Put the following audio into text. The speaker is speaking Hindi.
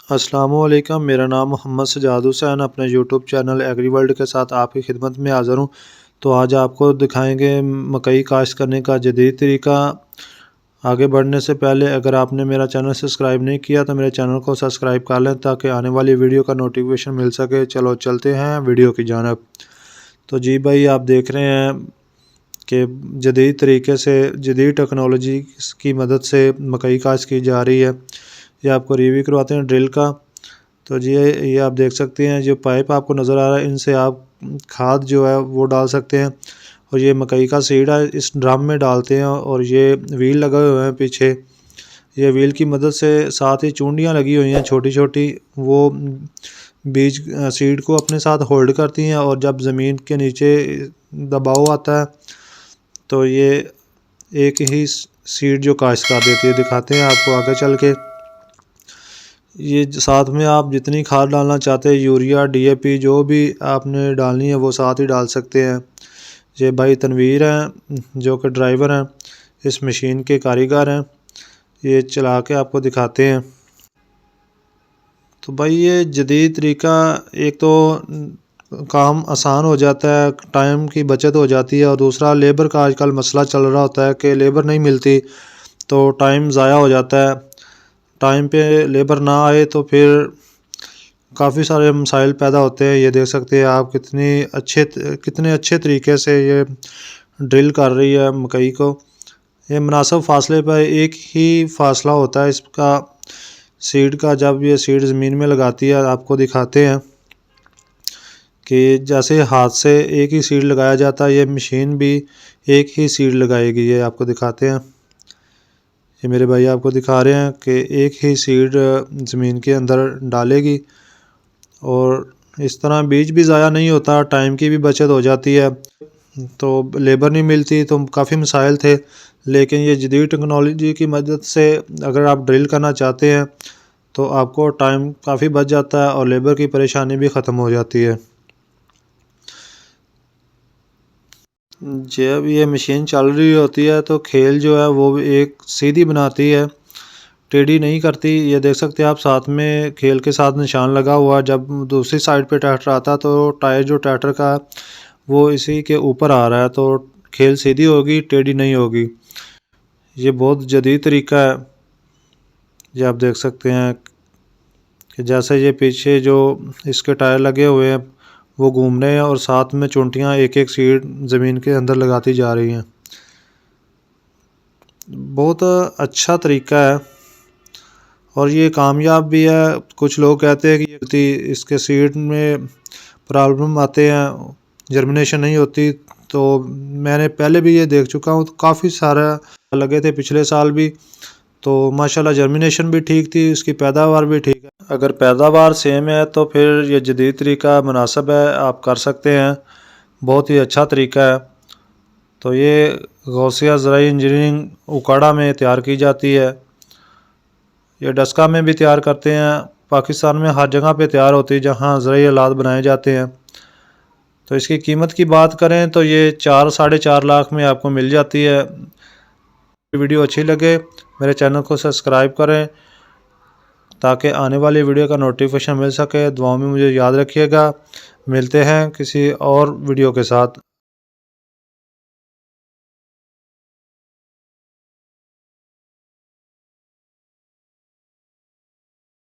अस्सलामुअलैकुम, मेरा नाम मोहम्मद सजाद हुसैन अपने यूट्यूब चैनल एग्री वर्ल्ड के साथ आपकी खिदमत में हाज़िर हूँ। तो आज आपको दिखाएंगे मकई काश्त करने का जदीद तरीका। आगे बढ़ने से पहले अगर आपने मेरा चैनल सब्सक्राइब नहीं किया तो मेरे चैनल को सब्सक्राइब कर लें ताकि आने वाली वीडियो का नोटिफिकेशन मिल सके। चलो चलते हैं वीडियो की जानब। तो जी भाई, आप देख रहे हैं कि जदीद तरीके से जदीद टेक्नोलॉजी की मदद से मकई काश्त की जा रही है। ये आपको रिव्यू करवाते हैं ड्रिल का। तो जी ये आप देख सकते हैं, जो पाइप आपको नज़र आ रहा है इनसे आप खाद जो है वो डाल सकते हैं। और ये मकई का सीड है, इस ड्रम में डालते हैं और ये व्हील लगे हुए हैं पीछे। ये व्हील की मदद से साथ ही चूंडियाँ लगी हुई हैं छोटी छोटी, वो बीज सीड को अपने साथ होल्ड करती हैं और जब ज़मीन के नीचे दबाव आता है तो ये एक ही सीड जो काश्त कर देती है। दिखाते हैं आपको आगे चल के। ये साथ में आप जितनी खाद डालना चाहते हैं, यूरिया डीएपी जो भी आपने डालनी है वो साथ ही डाल सकते हैं। ये भाई तनवीर हैं जो कि ड्राइवर हैं, इस मशीन के कारीगर हैं। ये चला के आपको दिखाते हैं। तो भाई ये जदीद तरीका, एक तो काम आसान हो जाता है, टाइम की बचत हो जाती है, और दूसरा लेबर का आजकल मसला चल रहा होता है कि लेबर नहीं मिलती तो टाइम ज़ाया हो जाता है। टाइम पे लेबर ना आए तो फिर काफ़ी सारे मसाइल पैदा होते हैं। ये देख सकते हैं आप कितने अच्छे तरीके से ये ड्रिल कर रही है मकई को। ये मुनासिब फासले पर एक ही फासला होता है इसका सीड का। जब ये सीड ज़मीन में लगाती है, आपको दिखाते हैं कि जैसे हाथ से एक ही सीड लगाया जाता है, ये मशीन भी एक ही सीड लगाएगी। ये आपको दिखाते हैं, ये मेरे भाई आपको दिखा रहे हैं कि एक ही सीड ज़मीन के अंदर डालेगी और इस तरह बीज भी ज़ाया नहीं होता, टाइम की भी बचत हो जाती है। तो लेबर नहीं मिलती तो काफ़ी मसाइल थे, लेकिन ये जदीद टेक्नोलॉजी की मदद से अगर आप ड्रिल करना चाहते हैं तो आपको टाइम काफ़ी बच जाता है और लेबर की परेशानी भी ख़त्म हो जाती है। जब ये मशीन चल रही होती है तो खेल जो है वो एक सीधी बनाती है, टेढ़ी नहीं करती। ये देख सकते हैं आप, साथ में खेल के साथ निशान लगा हुआ। जब दूसरी साइड पे ट्रैक्टर आता है तो टायर जो ट्रैक्टर का वो इसी के ऊपर आ रहा है, तो खेल सीधी होगी, टेढ़ी नहीं होगी। ये बहुत जदीद तरीका है। ये आप देख सकते हैं कि जैसे ये पीछे जो इसके टायर लगे हुए हैं वो घूम रहे हैं और साथ में चुंटियाँ एक एक सीड ज़मीन के अंदर लगाती जा रही हैं। बहुत अच्छा तरीका है और ये कामयाब भी है। कुछ लोग कहते हैं कि इसके सीड में प्रॉब्लम आते हैं, जर्मिनेशन नहीं होती। तो मैंने पहले भी ये देख चुका हूँ, तो काफ़ी सारा लगे थे पिछले साल भी, तो माशाल्लाह जर्मिनेशन भी ठीक थी, इसकी पैदावार भी ठीक है। अगर पैदावार सेम है तो फिर ये जदीद तरीका मुनासिब है, आप कर सकते हैं। बहुत ही अच्छा तरीका है। तो ये गौसिया ज़राई इंजीनियरिंग उकाड़ा में तैयार की जाती है। ये डस्का में भी तैयार करते हैं। पाकिस्तान में हर जगह पे तैयार होती है जहाँ ज़राई आलात बनाए जाते हैं। तो इसकी कीमत की बात करें तो ये 4-4.5 लाख में आपको मिल जाती है। वीडियो अच्छी लगे मेरे चैनल को सब्सक्राइब करें ताकि आने वाली वीडियो का नोटिफिकेशन मिल सके। दुआओं में मुझे याद रखिएगा। मिलते हैं किसी और वीडियो के साथ।